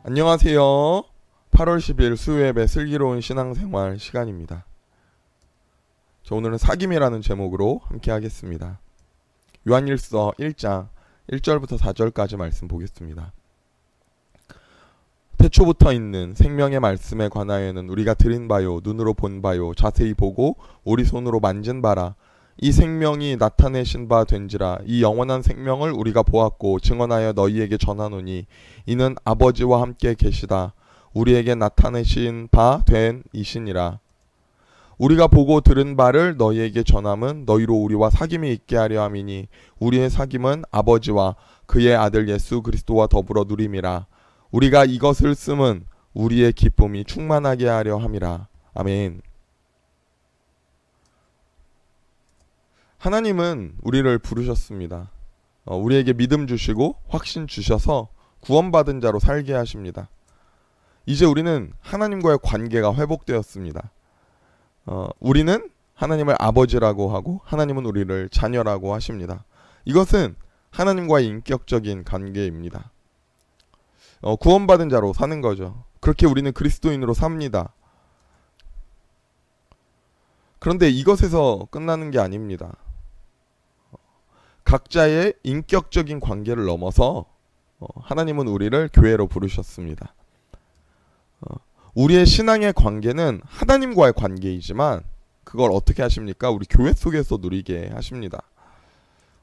안녕하세요. 8월 10일 수요예배 슬기로운 신앙생활 시간입니다. 오늘은 사귐이라는 제목으로 함께 하겠습니다. 요한일서 1장 1절부터 4절까지 말씀 보겠습니다. 태초부터 있는 생명의 말씀에 관하여는 우리가 들은 바요 눈으로 본 바요 자세히 보고 우리 손으로 만진 바라. 이 생명이 나타내신 바 된지라. 이 영원한 생명을 우리가 보았고 증언하여 너희에게 전하노니 이는 아버지와 함께 계시다 우리에게 나타내신 바 된 이시니라. 우리가 보고 들은 바를 너희에게 전함은 너희로 우리와 사귐이 있게 하려 함이니 우리의 사귐은 아버지와 그의 아들 예수 그리스도와 더불어 누림이라. 우리가 이것을 쓰면 우리의 기쁨이 충만하게 하려 함이라. 아멘. 하나님은 우리를 부르셨습니다. 우리에게 믿음 주시고 확신 주셔서 구원받은 자로 살게 하십니다. 이제 우리는 하나님과의 관계가 회복되었습니다. 우리는 하나님을 아버지라고 하고 하나님은 우리를 자녀라고 하십니다. 이것은 하나님과의 인격적인 관계입니다. 구원받은 자로 사는 거죠. 그렇게 우리는 그리스도인으로 삽니다. 그런데 이것에서 끝나는 게 아닙니다. 각자의 인격적인 관계를 넘어서 하나님은 우리를 교회로 부르셨습니다. 우리의 신앙의 관계는 하나님과의 관계이지만 그걸 어떻게 하십니까? 우리 교회 속에서 누리게 하십니다.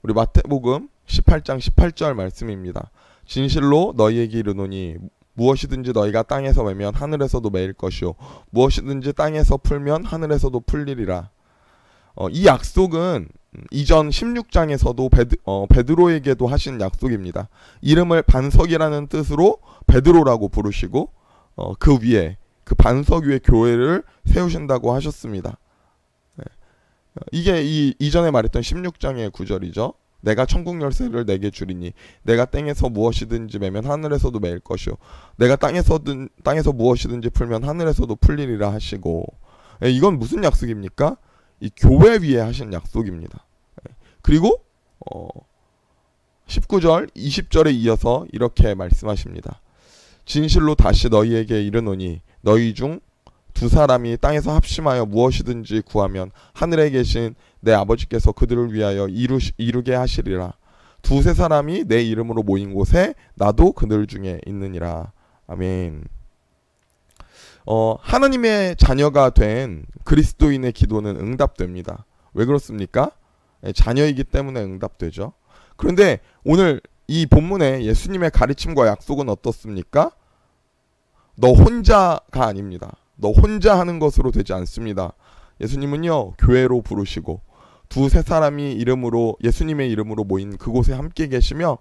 우리 마태복음 18장 18절 말씀입니다. 진실로 너희에게 이르노니 무엇이든지 너희가 땅에서 매면 하늘에서도 매일 것이요 무엇이든지 땅에서 풀면 하늘에서도 풀리리라. 이 약속은 이전 16장에서도 베드로에게도 하신 약속입니다. 이름을 반석이라는 뜻으로 베드로라고 부르시고 그 위에 그 반석 위에 교회를 세우신다고 하셨습니다. 이게 이전에 말했던 16장의 구절이죠. 내가 천국 열쇠를 내게 주리니 내가 땅에서 무엇이든지 매면 하늘에서도 매일 것이요 내가 땅에서 무엇이든지 풀면 하늘에서도 풀리리라 하시고, 이건 무슨 약속입니까? 이 교회 위에 하신 약속입니다. 그리고 19절 20절에 이어서 이렇게 말씀하십니다. 진실로 다시 너희에게 이르노니 너희 중 두 사람이 땅에서 합심하여 무엇이든지 구하면 하늘에 계신 내 아버지께서 그들을 위하여 이루게 하시리라. 두세 사람이 내 이름으로 모인 곳에 나도 그들 중에 있느니라. 아멘. 하나님의 자녀가 된 그리스도인의 기도는 응답됩니다. 왜 그렇습니까? 자녀이기 때문에 응답되죠. 그런데 오늘 이 본문의 예수님의 가르침과 약속은 어떻습니까? 너 혼자가 아닙니다. 너 혼자 하는 것으로 되지 않습니다. 예수님은요 교회로 부르시고 두세 사람이 예수님의 이름으로 모인 그곳에 함께 계시며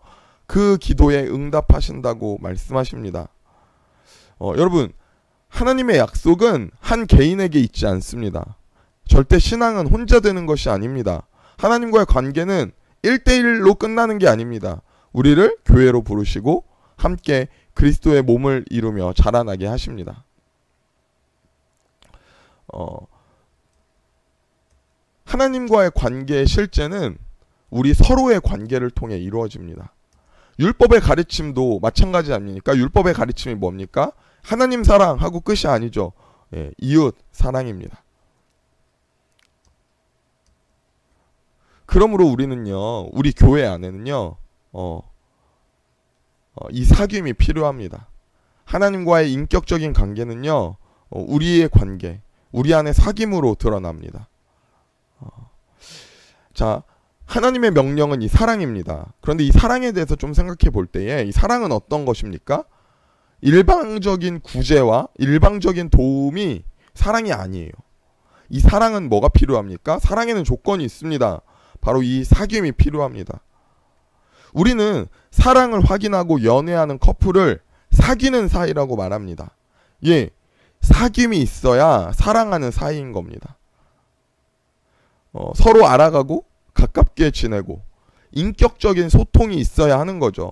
그 기도에 응답하신다고 말씀하십니다. 여러분, 하나님의 약속은 한 개인에게 있지 않습니다. 절대 신앙은 혼자 되는 것이 아닙니다. 하나님과의 관계는 1대1로 끝나는 게 아닙니다. 우리를 교회로 부르시고 함께 그리스도의 몸을 이루며 자라나게 하십니다. 하나님과의 관계의 실제는 우리 서로의 관계를 통해 이루어집니다. 율법의 가르침도 마찬가지 아닙니까? 율법의 가르침이 뭡니까? 하나님 사랑하고 끝이 아니죠. 이웃 사랑입니다. 그러므로 우리는요, 우리 교회 안에는요, 이 사귐이 필요합니다. 하나님과의 인격적인 관계는요, 우리의 관계, 우리 안의 사귐으로 드러납니다. 자, 하나님의 명령은 이 사랑입니다. 그런데 이 사랑에 대해서 좀 생각해 볼 때에 이 사랑은 어떤 것입니까? 일방적인 구제와 일방적인 도움이 사랑이 아니에요. 이 사랑은 뭐가 필요합니까? 사랑에는 조건이 있습니다. 바로 이 사귐이 필요합니다. 우리는 사랑을 확인하고 연애하는 커플을 사귀는 사이라고 말합니다. 사귐이 있어야 사랑하는 사이인 겁니다. 서로 알아가고 가깝게 지내고 인격적인 소통이 있어야 하는 거죠.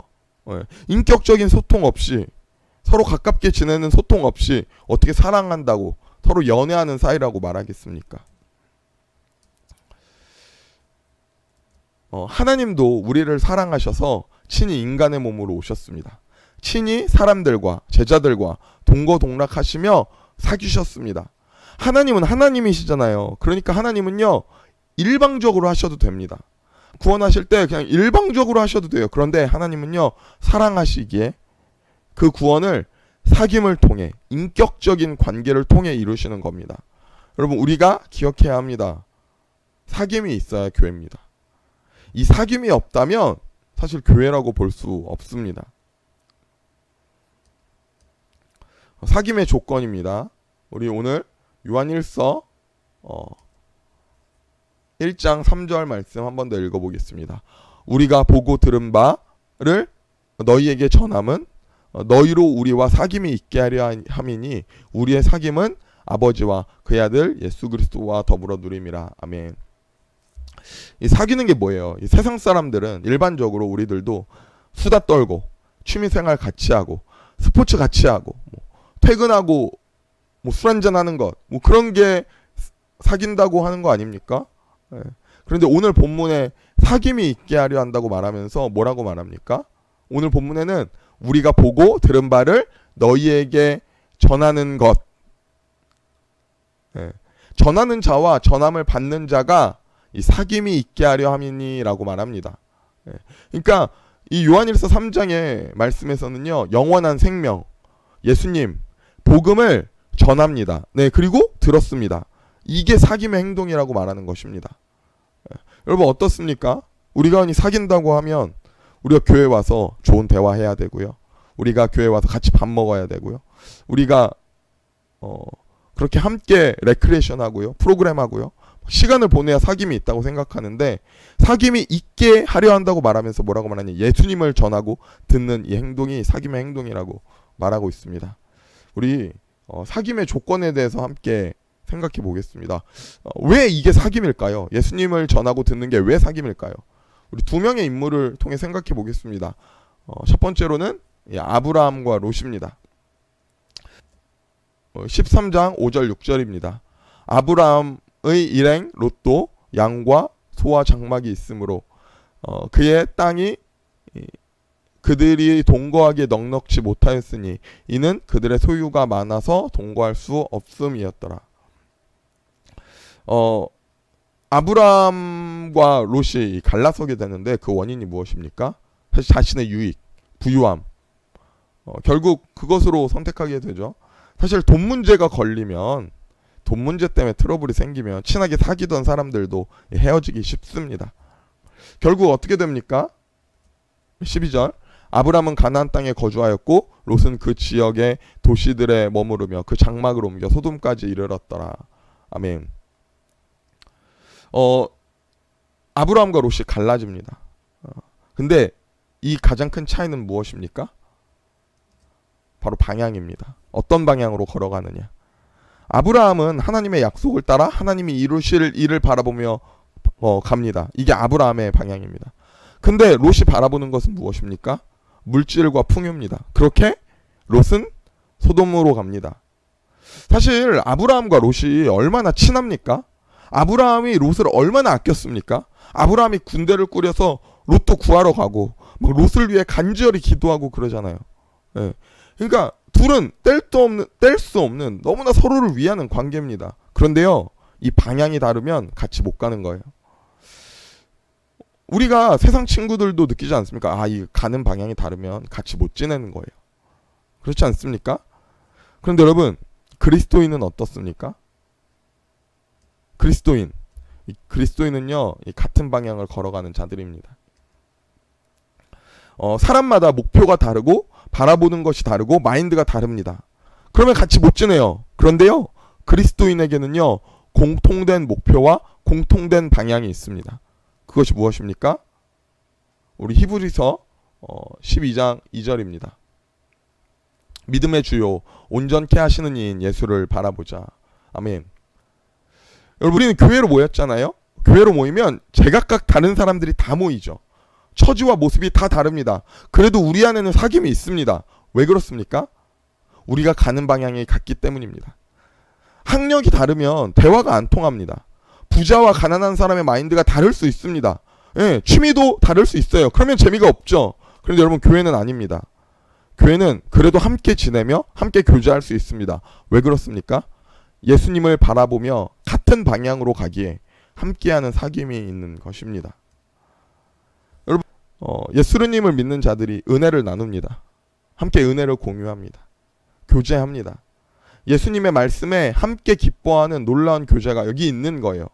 인격적인 소통 없이, 서로 가깝게 지내는 소통 없이 어떻게 사랑한다고, 서로 연애하는 사이라고 말하겠습니까? 하나님도 우리를 사랑하셔서 친히 인간의 몸으로 오셨습니다. 친히 사람들과 제자들과 동거동락하시며 사귀셨습니다. 하나님은 하나님이시잖아요. 그러니까 하나님은요, 일방적으로 하셔도 됩니다. 구원하실 때 그냥 일방적으로 하셔도 돼요. 그런데 하나님은요, 사랑하시기에 그 구원을 사귐을 통해, 인격적인 관계를 통해 이루시는 겁니다. 여러분, 우리가 기억해야 합니다. 사귐이 있어야 교회입니다. 이 사귐이 없다면 사실 교회라고 볼 수 없습니다. 사귐의 조건입니다. 우리 오늘 요한일서 1장 3절 말씀 한 번 더 읽어보겠습니다. 우리가 보고 들은 바를 너희에게 전함은 너희로 우리와 사귐이 있게 하려 함이니 우리의 사귐은 아버지와 그의 아들 예수 그리스도와 더불어 누림이라. 아멘. 이 사귀는 게 뭐예요? 이 세상 사람들은 일반적으로 우리들도 수다 떨고 취미생활 같이 하고 스포츠 같이 하고 퇴근하고 술 한잔 하는 것, 그런 게 사귄다고 하는 거 아닙니까? 네. 그런데 오늘 본문에 사귐이 있게 하려 한다고 말하면서 뭐라고 말합니까? 오늘 본문에는 우리가 보고 들은 바를 너희에게 전하는 것. 네. 전하는 자와 전함을 받는 자가 이 사귐이 있게 하려 함이니라고 말합니다. 네. 그러니까 이 요한일서 3장의 말씀에서는요, 영원한 생명, 예수님, 복음을 전합니다. 네, 그리고 들었습니다. 이게 사귐의 행동이라고 말하는 것입니다. 네. 여러분 어떻습니까? 우리가 사귄다고 하면 우리가 교회 와서 좋은 대화해야 되고요. 우리가 교회 와서 같이 밥 먹어야 되고요. 우리가 그렇게 함께 레크레이션 하고요. 프로그램 하고요. 시간을 보내야 사귐이 있다고 생각하는데, 사귐이 있게 하려 한다고 말하면서 뭐라고 말하냐, 예수님을 전하고 듣는 이 행동이 사귐의 행동이라고 말하고 있습니다. 우리 사귐의 조건에 대해서 함께 생각해 보겠습니다. 왜 이게 사귐일까요? 예수님을 전하고 듣는 게 왜 사귐일까요? 우리 두 명의 인물을 통해 생각해 보겠습니다. 첫 번째로는 아브라함과 롯입니다. 13장 5절 6절입니다. 아브라함의 일행 롯도 양과 소와 장막이 있으므로 그의 땅이 그들이 동거하기에 넉넉지 못하였으니 이는 그들의 소유가 많아서 동거할 수 없음이었더라. 아브라함과 롯이 갈라서게 되는데 그 원인이 무엇입니까? 사실 자신의 유익, 부유함, 결국 그것으로 선택하게 되죠. 사실 돈 문제가 걸리면, 돈 문제 때문에 트러블이 생기면 친하게 사귀던 사람들도 헤어지기 쉽습니다. 결국 어떻게 됩니까? 12절, 아브라함은 가나안 땅에 거주하였고 롯은 그 지역의 도시들에 머무르며 그 장막을 옮겨 소돔까지 이르렀더라. 아멘. 아브라함과 롯이 갈라집니다. 근데 이 가장 큰 차이는 무엇입니까? 바로 방향입니다. 어떤 방향으로 걸어가느냐. 아브라함은 하나님의 약속을 따라 하나님이 이루실 일을 바라보며 갑니다. 이게 아브라함의 방향입니다. 근데 롯이 바라보는 것은 무엇입니까? 물질과 풍요입니다. 그렇게 롯은 소돔으로 갑니다. 사실 아브라함과 롯이 얼마나 친합니까? 아브라함이 롯을 얼마나 아꼈습니까? 아브라함이 군대를 꾸려서 롯도 구하러 가고 막 롯을 위해 간절히 기도하고 그러잖아요. 네. 그러니까 둘은 뗄 수 없는 너무나 서로를 위하는 관계입니다. 그런데요, 이 방향이 다르면 같이 못 가는 거예요. 우리가 세상 친구들도 느끼지 않습니까? 이 가는 방향이 다르면 같이 못 지내는 거예요. 그렇지 않습니까? 그런데 여러분, 그리스도인은 어떻습니까? 그리스도인은요, 같은 방향을 걸어가는 자들입니다. 사람마다 목표가 다르고 바라보는 것이 다르고 마인드가 다릅니다. 그러면 같이 못 지내요. 그런데요, 그리스도인에게는요, 공통된 목표와 공통된 방향이 있습니다. 그것이 무엇입니까? 우리 히브리서 12장 2절입니다. 믿음의 주요 온전케 하시는 이인 예수를 바라보자. 아멘. 여러분, 우리는 교회로 모였잖아요. 교회로 모이면 제각각 다른 사람들이 다 모이죠. 처지와 모습이 다 다릅니다. 그래도 우리 안에는 사귐이 있습니다. 왜 그렇습니까? 우리가 가는 방향이 같기 때문입니다. 학력이 다르면 대화가 안 통합니다. 부자와 가난한 사람의 마인드가 다를 수 있습니다. 예, 취미도 다를 수 있어요. 그러면 재미가 없죠. 그런데 여러분, 교회는 아닙니다. 교회는 그래도 함께 지내며 함께 교제할 수 있습니다. 왜 그렇습니까? 예수님을 바라보며 같은 방향으로 가기에 함께하는 사귐이 있는 것입니다. 여러분, 예수님을 믿는 자들이 은혜를 나눕니다. 함께 은혜를 공유합니다. 교제합니다. 예수님의 말씀에 함께 기뻐하는 놀라운 교제가 여기 있는 거예요.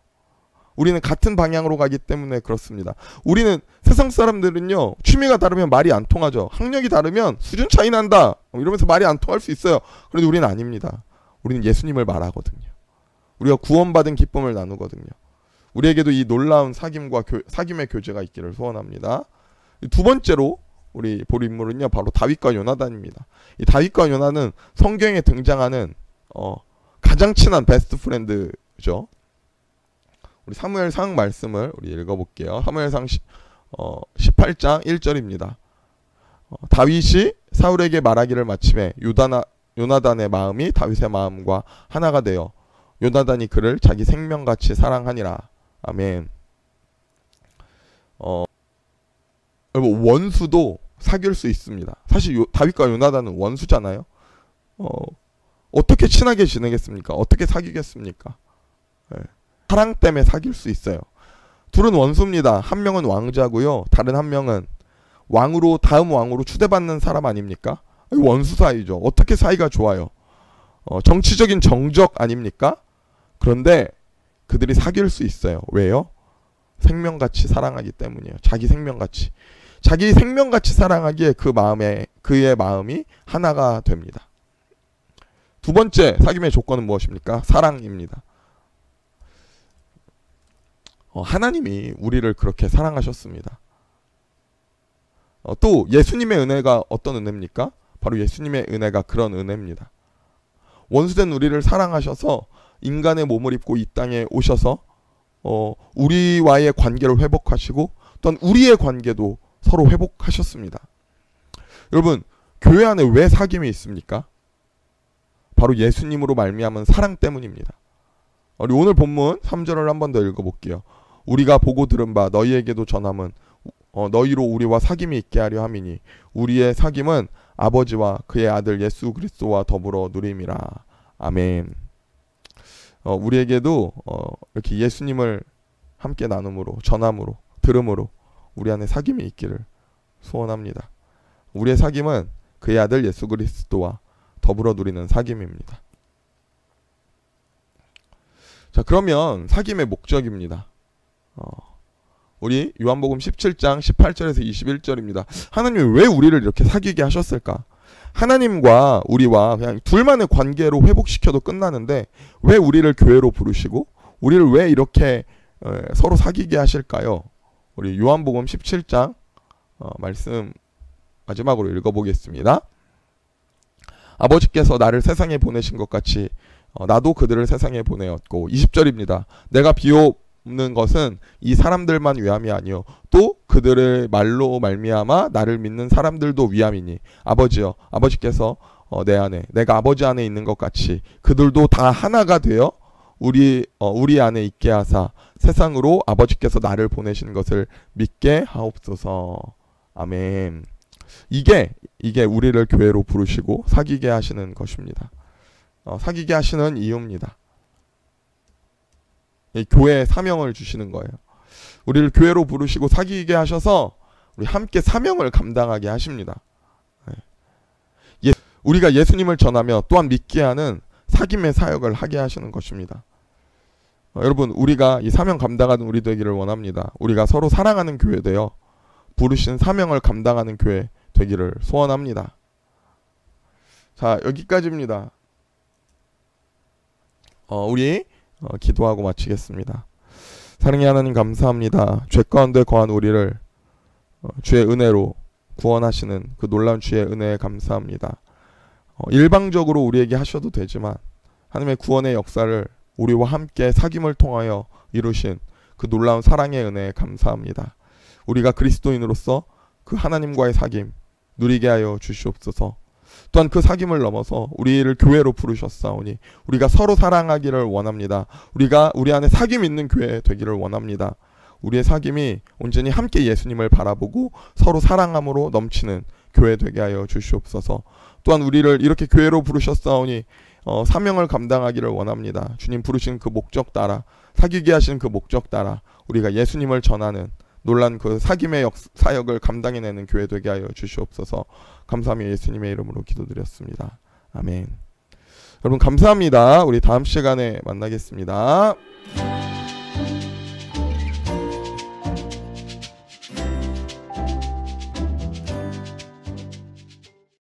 우리는 같은 방향으로 가기 때문에 그렇습니다. 우리는 세상 사람들은요, 취미가 다르면 말이 안 통하죠. 학력이 다르면 수준 차이 난다 이러면서 말이 안 통할 수 있어요. 그런데 우리는 아닙니다. 우리는 예수님을 말하거든요. 우리가 구원받은 기쁨을 나누거든요. 우리에게도 이 놀라운 사귐의 교제가 있기를 소원합니다. 두 번째로 우리 볼 인물은요, 바로 다윗과 요나단입니다. 이 다윗과 요나는 성경에 등장하는 가장 친한 베스트 프렌드죠. 우리 사무엘상 말씀을 우리 읽어볼게요. 사무엘상 18장 1절입니다. 다윗이 사울에게 말하기를 마침에 요나단의 마음이 다윗의 마음과 하나가 되어 요나단이 그를 자기 생명같이 사랑하니라. 아멘. 여러분, 원수도 사귈 수 있습니다. 사실 다윗과 요나단은 원수잖아요. 어떻게 친하게 지내겠습니까? 어떻게 사귀겠습니까? 네. 사랑 때문에 사귈 수 있어요. 둘은 원수입니다. 한 명은 왕자고요, 다른 한 명은 다음 왕으로 추대받는 사람 아닙니까? 원수 사이죠. 어떻게 사이가 좋아요? 정치적인 정적 아닙니까? 그런데 그들이 사귈 수 있어요. 왜요? 생명같이 사랑하기 때문이에요. 자기 생명같이 사랑하기에 그의 마음이 하나가 됩니다. 두 번째 사귐의 조건은 무엇입니까? 사랑입니다. 하나님이 우리를 그렇게 사랑하셨습니다. 또 예수님의 은혜가 어떤 은혜입니까? 바로 예수님의 은혜가 그런 은혜입니다. 원수된 우리를 사랑하셔서 인간의 몸을 입고 이 땅에 오셔서 우리와의 관계를 회복하시고 또한 우리의 관계도 서로 회복하셨습니다. 여러분, 교회 안에 왜 사귐이 있습니까? 바로 예수님으로 말미암은 사랑 때문입니다. 우리 오늘 본문 3절을 한 번 더 읽어볼게요. 우리가 보고 들은 바 너희에게도 전함은 너희로 우리와 사귐이 있게 하려 함이니 우리의 사귐은 아버지와 그의 아들 예수 그리스도와 더불어 누림이라. 아멘. 우리에게도 이렇게 예수님을 함께 나눔으로, 전함으로, 들음으로 우리 안에 사귐이 있기를 소원합니다. 우리의 사귐은 그의 아들 예수 그리스도와 더불어 누리는 사귐입니다. 자, 그러면 사귐의 목적입니다. 우리 요한복음 17장 18절에서 21절입니다. 하나님이 왜 우리를 이렇게 사귀게 하셨을까? 하나님과 우리와 그냥 둘만의 관계로 회복시켜도 끝나는데 왜 우리를 교회로 부르시고 우리를 왜 이렇게 서로 사귀게 하실까요? 우리 요한복음 17장 말씀 마지막으로 읽어보겠습니다. 아버지께서 나를 세상에 보내신 것 같이 나도 그들을 세상에 보내었고, 20절입니다. 내가 비옵는 것은 이 사람들만 위함이 아니요 또 그들의 말로 말미암아 나를 믿는 사람들도 위함이니 아버지여, 아버지께서 내 안에 내가 아버지 안에 있는 것 같이 그들도 다 하나가 되어 우리 안에 있게 하사 세상으로 아버지께서 나를 보내신 것을 믿게 하옵소서. 아멘. 이게 우리를 교회로 부르시고 사귀게 하시는 것입니다. 사귀게 하시는 이유입니다. 이 교회에 사명을 주시는 거예요. 우리를 교회로 부르시고 사귀게 하셔서 우리 함께 사명을 감당하게 하십니다. 우리가 예수님을 전하며 또한 믿게 하는 사귐의 사역을 하게 하시는 것입니다. 여러분, 우리가 이 사명 감당하는 우리 되기를 원합니다. 우리가 서로 사랑하는 교회 되어 부르신 사명을 감당하는 교회 되기를 소원합니다. 자, 여기까지입니다. 우리 기도하고 마치겠습니다. 사랑의 하나님, 감사합니다. 죄 가운데 거한 우리를 주의 은혜로 구원하시는 그 놀라운 주의 은혜에 감사합니다. 일방적으로 우리에게 하셔도 되지만 하나님의 구원의 역사를 우리와 함께 사귐을 통하여 이루신 그 놀라운 사랑의 은혜에 감사합니다. 우리가 그리스도인으로서 그 하나님과의 사귐 누리게 하여 주시옵소서. 또한 그 사귐을 넘어서 우리를 교회로 부르셨사오니 우리가 서로 사랑하기를 원합니다. 우리가 우리 안에 사귐 있는 교회 되기를 원합니다. 우리의 사귐이 온전히 함께 예수님을 바라보고 서로 사랑함으로 넘치는 교회 되게 하여 주시옵소서. 또한 우리를 이렇게 교회로 부르셨사오니 사명을 감당하기를 원합니다. 주님 부르신 그 목적 따라, 사귀게 하신 그 목적 따라 우리가 예수님을 전하는 놀란 그 사김의 사역을 감당해내는 교회 되게 하여 주시옵소서. 감사하며 예수님의 이름으로 기도드렸습니다. 아멘. 여러분 감사합니다. 우리 다음 시간에 만나겠습니다.